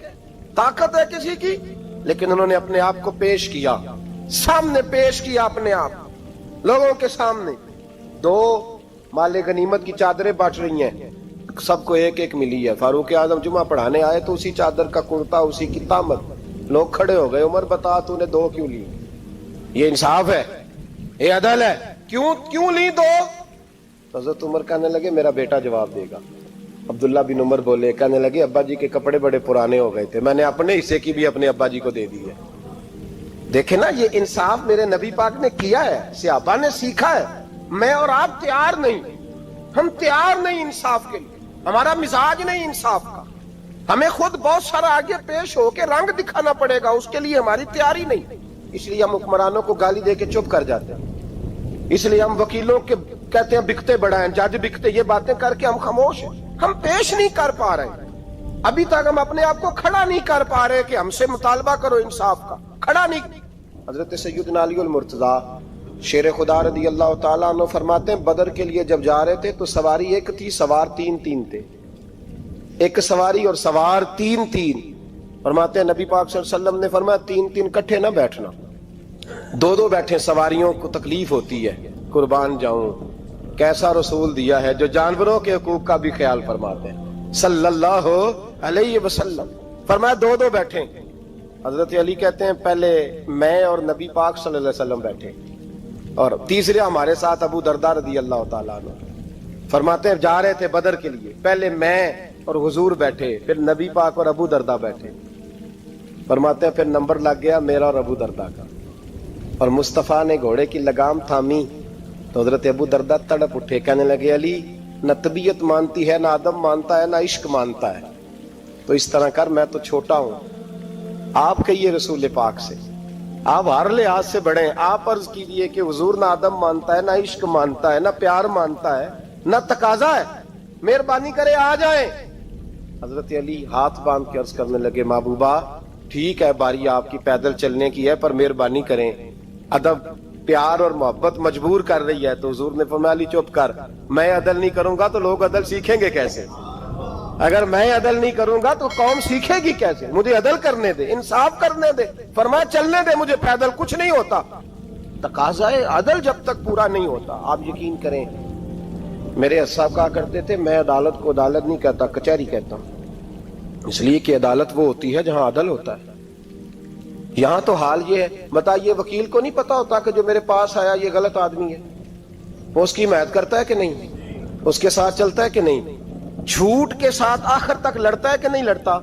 طاقت ہے کسی کی؟ لیکن انہوں نے اپنے آپ کو پیش کیا، سامنے پیش کیا اپنے آپ لوگوں کے سامنے. 2 مال غنیمت کی چادریں بانٹ رہی ہیں، سب کو ایک ایک ملی ہے. فاروق اعظم جمعہ پڑھانے آئے تو اسی چادر کا کرتا، اسی کی تامت. لوگ کھڑے ہو گئے، عمر بتا تو نے 2 کیوں لی؟ یہ انصاف ہے؟ یہ عدل ہے؟ کیوں لی 2؟ حضرت عمر کہنے لگے میرا بیٹا جواب دے گا. عبداللہ بن عمر بولے، کہنے لگے ابا جی کے کپڑے بڑے پرانے ہو گئے تھے، میں نے اپنے حصے کی بھی اپنے ابا جی کو دے دی ہے. دیکھیں نا، یہ انصاف میرے نبی پاک نے کیا ہے، صحابہ نے سیکھا ہے. میں اور آپ تیار نہیں، ہم تیار نہیں انصاف کے لیے، ہمارا مزاج نہیں انصاف کا. ہمیں خود بہت سارا آگے پیش ہو کے رنگ دکھانا پڑے گا، اس کے لیے ہماری تیاری نہیں. اس لیے ہم حکمرانوں کو گالی دے کے چپ کر جاتے ہیں. اس لیے ہم وکیلوں کے کہتے ہیں بکتے بڑا ہیں، جج بکتے، یہ باتیں کر کے ہم خاموش ہیں. ہم پیش نہیں کر پا رہے، ابھی تک ہم اپنے آپ کو کھڑا نہیں کر پا رہے کہ ہم سے مطالبہ کرو انصاف کا. کھڑا نہیں. حضرت سیدنا علی المرتضی شیر خدا رضی اللہ تعالیٰ عنہ فرماتے ہیں بدر کے لیے جب جا رہے تھے تو سواری ایک تھی، سوار 3 تھے. ایک سواری اور سوار 3. فرماتے ہیں نبی پاک صلی اللہ علیہ وسلم نے فرمایا 3 کٹھے نہ بیٹھنا، 2 بیٹھے، سواریوں کو تکلیف ہوتی ہے. قربان جاؤں، کیسا رسول دیا ہے جو جانوروں کے حقوق کا بھی خیال فرماتے ہیں صلی اللہ علیہ وسلم. فرمایا 2 بیٹھے. حضرت علی کہتے ہیں پہلے میں اور نبی پاک صلی اللہ علیہ وسلم بیٹھے، اور تیسرے ہمارے ساتھ ابو درداء رضی اللہ تعالیٰ عنہ. فرماتے ہیں جا رہے تھے بدر کے لیے، پہلے میں اور حضور بیٹھے، پھر نبی پاک اور ابو درداء بیٹھے. فرماتے ہیں پھر نمبر لگ گیا میرا اور ابو درداء کا، اور مصطفیٰ نے گھوڑے کی لگام تھامی تو حضرت ابو درداء تڑپ اٹھے، کہنے لگے علی نہ طبیعت مانتی ہے، نہ ادب مانتا ہے، نہ عشق مانتا ہے، تو اس طرح کر، میں تو چھوٹا ہوں، آپ کہیے رسول پاک سے، آپ ہر لحاظ سے بڑے ہیں، آپ عرض کیجئے کہ حضور نہ ادب مانتا ہے، نہ عشق مانتا ہے، نہ پیار مانتا ہے، نہ تقاضا ہے، مہربانی کرے آ جائیں. حضرت علی ہاتھ باندھ کے عرض کرنے لگے محبوبہ ٹھیک ہے باری آپ کی پیدل چلنے کی ہے، پر مہربانی کریں، ادب پیار اور محبت مجبور کر رہی ہے. تو حضور نے فرمایا علی چپ کر، میں عدل نہیں کروں گا تو لوگ عدل سیکھیں گے کیسے؟ اگر میں عدل نہیں کروں گا تو قوم سیکھے گی کیسے؟ مجھے عدل کرنے دے، انصاف کرنے دے. فرمایا چلنے دے مجھے پیدل، کچھ نہیں ہوتا. تقاضا عدل جب تک پورا نہیں ہوتا، آپ یقین کریں میرے صاحب کہا کرتے تھے میں عدالت کو عدالت نہیں کہتا، کچہری کہتا ہوں، اس لیے کہ عدالت وہ ہوتی ہے جہاں عدل ہوتا ہے. یہاں تو حال یہ ہے، بتائیے وکیل کو نہیں پتا ہوتا کہ جو میرے پاس آیا یہ غلط آدمی ہے، وہ اس کی حمایت کرتا ہے کہ نہیں، اس کے ساتھ چلتا ہے کہ نہیں، جھوٹ کے ساتھ آخر تک لڑتا ہے کہ نہیں لڑتا.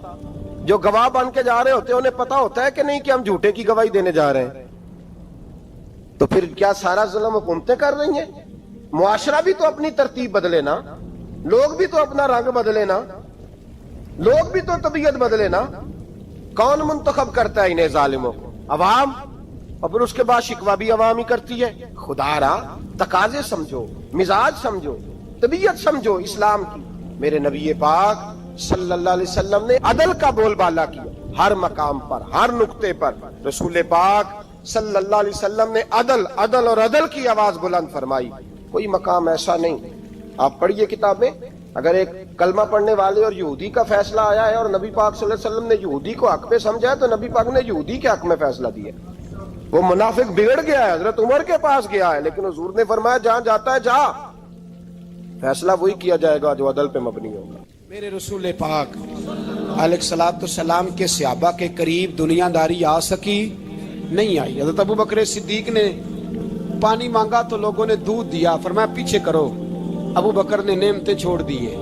جو گواہ بن کے جا رہے ہوتے ہیں انہیں پتا ہوتا ہے کہ نہیں کہ ہم جھوٹے کی گواہی دینے جا رہے ہیں. تو پھر کیا سارا ظلم حکومتیں کر رہی ہیں؟ معاشرہ بھی تو اپنی ترتیب بدلے نا، لوگ بھی تو اپنا رنگ بدلے نا، لوگ بھی تو طبیعت بدلے نا. کون منتخب کرتا ہے انہیں ظالموں کو؟ عوام. اور پھر اس کے بعد شکوہ بھی عوام ہی کرتی ہے. خدا را تقاضے سمجھو، مزاج سمجھو، طبیعت سمجھو اسلام کی. میرے نبی پاک صلی اللہ علیہ وسلم نے عدل کا بول بالا کیا ہر مقام پر، ہر نقطے پر. رسول پاک صلی اللہ علیہ وسلم نے عدل عدل اور عدل کی آواز بلند فرمائی. کوئی مقام ایسا نہیں. آپ پڑھیے کتابیں، اگر ایک کلمہ پڑھنے والے اور یہودی کا فیصلہ آیا ہے اور نبی پاک صلی اللہ علیہ وسلم نے یہودی کو حق پہ سمجھا ہے تو نبی پاک نے یہودی کے حق میں فیصلہ دیا. وہ منافق بگڑ گیا ہے، حضرت عمر کے پاس گیا ہے، لیکن حضور نے فرمایا جہاں جاتا ہے جا، فیصلہ وہی کیا جائے گا جو عدل پہ مبنی ہوگا. میرے رسول پاک علیہ الصلوۃ والسلام کے صحابہ کے قریب دنیا داری آ سکی نہیں آئی. حضرت ابو بکر صدیق نے پانی مانگا تو لوگوں نے دودھ دیا، فرمایا پیچھے کرو. ابو بکر نے نعمتیں چھوڑ دیے.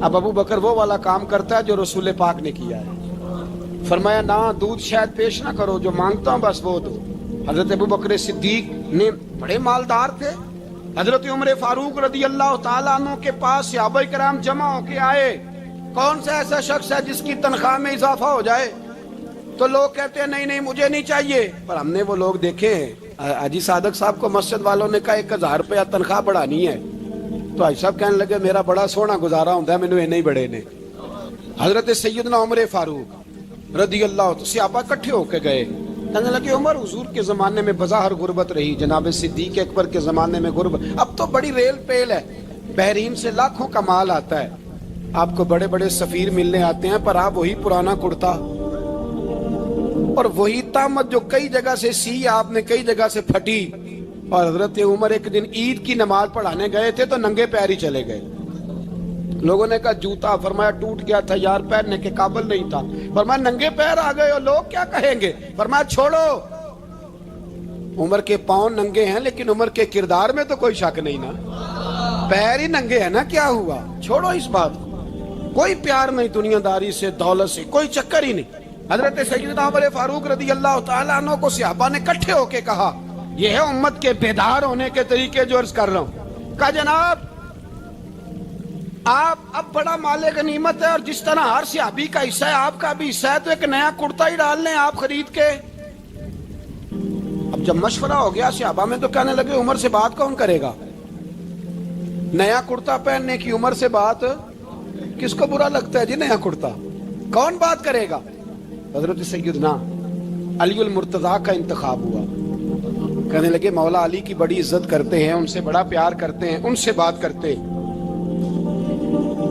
اب ابو بکر وہ والا کام کرتا ہے جو رسول پاک نے کیا ہے. فرمایا نہ دودھ شاید پیش نہ کرو، جو مانگتا ہوں بس وہ دو. حضرت ابو بکر صدیق نے بڑے مالدار تھے. حضرت عمر فاروق رضی اللہ تعالیٰ عنہ کے پاس صحابہ کرام جمع ہو کے آئے. کون سا ایسا شخص ہے جس کی تنخواہ میں اضافہ ہو جائے؟ تو لوگ کہتے ہیں نہیں نہیں مجھے نہیں چاہیے. پر ہم نے وہ لوگ دیکھے ہیں. حاجی صادق صاحب کو مسجد والوں نے کہا 1000 روپیہ تنخواہ بڑھانی ہے، تو حاجی صاحب کہنے لگے میرا بڑا سونا گزارا ہوتا ہے، مینوں نہیں بڑے نے. حضرت سیدنا عمر فاروق رضی اللہ عنہ صحابہ اکٹھے ہو کے گئے. کہنے لگے عمر حضور کے زمانے میں بظاہر غربت رہی، جناب صدیق اکبر کے زمانے میں غربت، اب تو بڑی ریل پیل ہے، بحرین سے لاکھوں کا مال آتا ہے. آپ کو بڑے بڑے سفیر ملنے آتے ہیں پر آپ وہی پرانا کرتا اور وہی تامت جو کئی جگہ سے سی آپ نے کئی جگہ سے پھٹی. اور حضرت عمر ایک دن عید کی نماز پڑھانے گئے تھے تو ننگے پیر ہی چلے گئے. لوگوں نے کہا جوتا، فرمایا ٹوٹ گیا تھا یار، پہننے کے قابل نہیں تھا. فرمایا ننگے پیر آ گئے ہو، لوگ کیا کہیں گے؟ فرمایا چھوڑو، عمر کے پاؤں ننگے ہیں لیکن عمر کے کردار میں تو کوئی شک نہیں نا، پیر ہی ننگے ہیں نا، کیا ہوا؟ چھوڑو اس بات کو. کوئی پیار نہیں دنیا داری سے، دولت سے، کوئی چکر ہی نہیں. حضرت سیدنا عمر فاروق رضی اللہ تعالیٰ عنہ کو صحابہ نے اکٹھے ہو کے کہا، یہ ہے امت کے بیدار ہونے کے طریقے جو عرض کر رہا ہوں. کہا جناب آپ اب بڑا مال غنیمت ہے اور جس طرح ہر صحابی کا حصہ ہے آپ کا بھی حصہ ہے، تو ایک نیا کرتا ہی ڈال لیں آپ خرید کے. اب جب مشورہ ہو گیا صحابہ میں تو کہنے لگے عمر سے بات کون کرے گا؟ نیا کرتا پہننے کی عمر سے بات کس کو برا لگتا ہے جی؟ نیا کرتا کون بات کرے گا؟ حضرت سیدنا علی المرتضیٰ کا انتخاب ہوا. کہنے لگے مولا علی کی بڑی عزت کرتے ہیں، ان سے بڑا پیار کرتے ہیں، ان سے بات کرتے.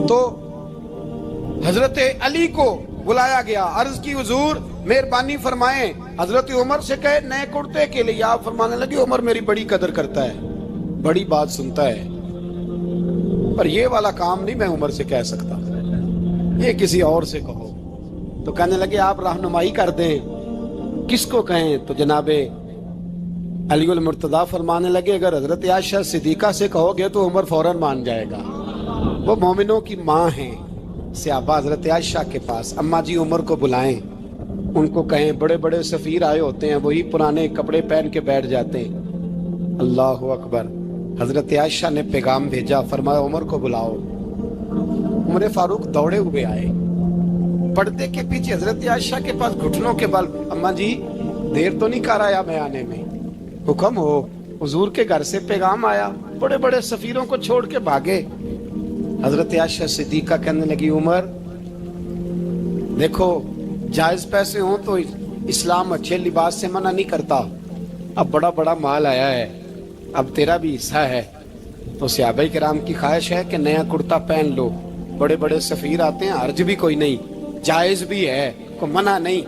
تو حضرت علی کو بلایا گیا، عرض کی حضور مہربانی فرمائیں. حضرت عمر سے کہے نئے کرتے کے لیے. آپ فرمانے لگے عمر میری بڑی قدر کرتا ہے، بڑی بات سنتا ہے، پر یہ والا کام نہیں میں عمر سے کہہ سکتا، یہ کسی اور سے کہو. تو کہنے لگے آپ رہنمائی کر دیں، کس کو کہیں؟ تو جناب علی المرتضیٰ فرمانے لگے اگر حضرت عائشہ صدیقہ سے کہو گے تو عمر فوراً مان جائے گا، وہ مومنوں کی ماں ہیں. صحابہ حضرت عائشہ کے پاس، اماں جی عمر کو بلائیں، ان کو کہیں بڑے بڑے سفیر آئے ہوتے ہیں وہی پرانے کپڑے پہن کے بیٹھ جاتے ہیں. اللہ اکبر. حضرت عائشہ نے پیغام بھیجا، فرمایا عمر کو بلاؤ. عمر فاروق دوڑے ہوئے آئے، پردے کے پیچھے حضرت عائشہ کے پاس گھٹنوں کے بل. اماں جی دیر تو نہیں کر آیا میں آنے میں؟ حکم ہو. حضور کے گھر سے پیغام آیا، بڑے بڑے سفیروں کو چھوڑ کے بھاگے. حضرت عائشہ صدیقہ کہنے لگی عمر دیکھو جائز پیسے ہوں تو اسلام اچھے لباس سے منع نہیں کرتا، اب بڑا بڑا مال آیا ہے، اب تیرا بھی حصہ ہے، تو صحابہ کرام کی خواہش ہے کہ نیا کرتا پہن لو. بڑے بڑے سفیر آتے ہیں، حرج بھی کوئی نہیں، جائز بھی ہے، کوئی منع نہیں.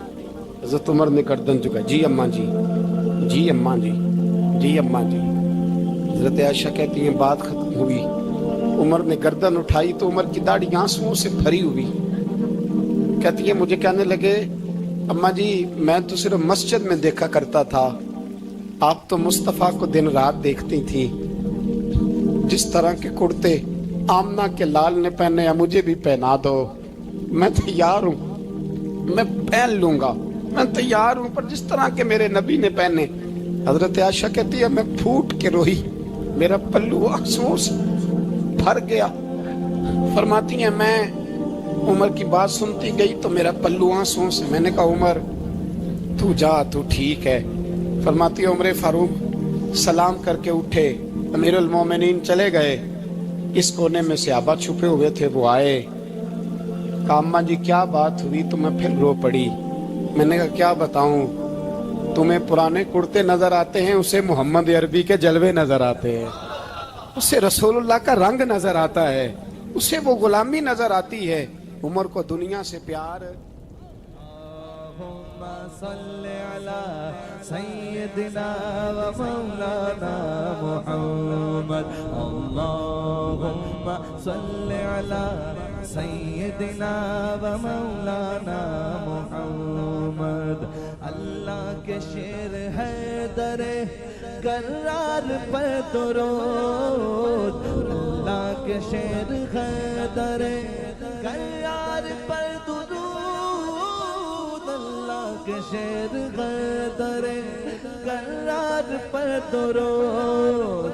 حضرت عمر نے گردن جھکا، جی اماں جی، جی اماں جی، جی اماں جی. حضرت عائشہ کہتی ہیں بات ختم ہوئی، عمر نے گردن اٹھائی تو عمر کی داڑھی آنسوؤں سے بھری ہوئی. کہتی ہے مجھے کہنے لگے اماں جی میں تو صرف مسجد میں دیکھا کرتا تھا، آپ تو مصطفیٰ کو دن رات دیکھتی تھی، جس طرح کے کرتے آمنہ کے لال نے پہنے ہیں مجھے بھی پہنا دو، میں تیار ہوں، میں پہن لوں گا، میں تیار ہوں، پر جس طرح کے میرے نبی نے پہنے. حضرت عائشہ کہتی ہے میں پھوٹ کے روئی، میرا پلو آنسوؤں سے بھر گیا. فرماتی ہیں میں عمر کی بات سنتی گئی تو میرا پلو آنسوؤں سے. میں نے کہا عمر تو جا، تو ٹھیک ہے. فرماتی ہے عمر فاروق سلام کر کے اٹھے، امیر المومنین چلے گئے. اس کونے میں صحابہ چھپے ہوئے تھے، وہ آئے. کہا اماں جی کیا بات ہوئی؟ تو میں پھر رو پڑی. میں نے کہا کیا بتاؤں، تمہیں پرانے کرتے نظر آتے ہیں، اسے محمد عربی کے جلوے نظر آتے ہیں، اسے رسول اللہ کا رنگ نظر آتا ہے، اسے وہ غلامی نظر آتی ہے. عمر کو دنیا سے پیار. اللہم صلی علی سیدنا و مولانا محمد. اللہم صلی علی سیدنا و مولانا محمد. اللہ کے شیر ہے در کرار پر درود، اللہ کے شیر ہے در کرار پر درود، اللہ کے شیر ہے در کرار پر درود.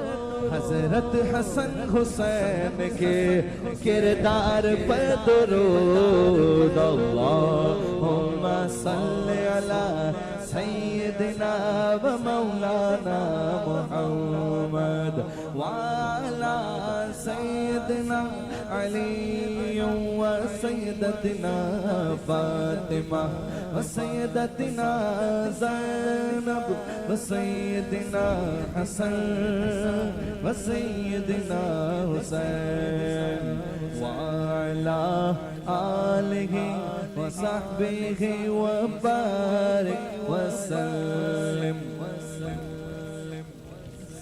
حضرت حسن حسین کے کردار پر درود. اللہم صلی علی سیدنا و مولانا محمد وعلی سیدنا علی و سیدنا وسيدتنا فاطمة وسيدتنا زينب وسيدنا حسن وسيدنا حسين وعلى آله وصحبه وبارك وسلم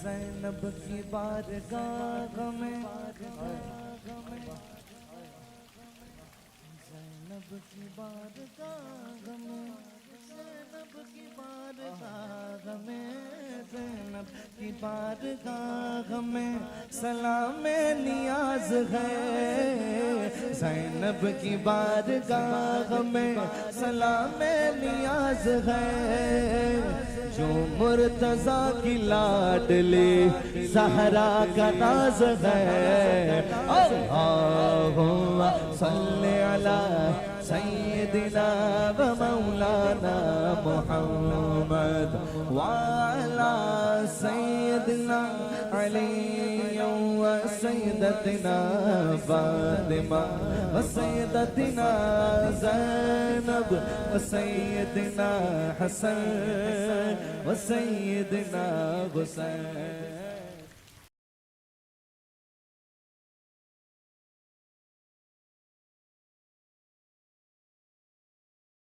زینب کی بارگاہ میں زینب کی بارگاہ میں زینب کی بارگاہ میں زینب کی بارگاہ میں سلام نیاز ہے زینب کی بارگاہ میں سلام نیاز ہے جو مرتضیٰ کی لاڈلی زہرا کا ناز ہے اللہم صلی علی سیدنا و مولانا محمد وعلی سیدنا علی و سیدتنا فاطمہ و سیدتنا زینب و سیدنا حسن و سیدنا حسین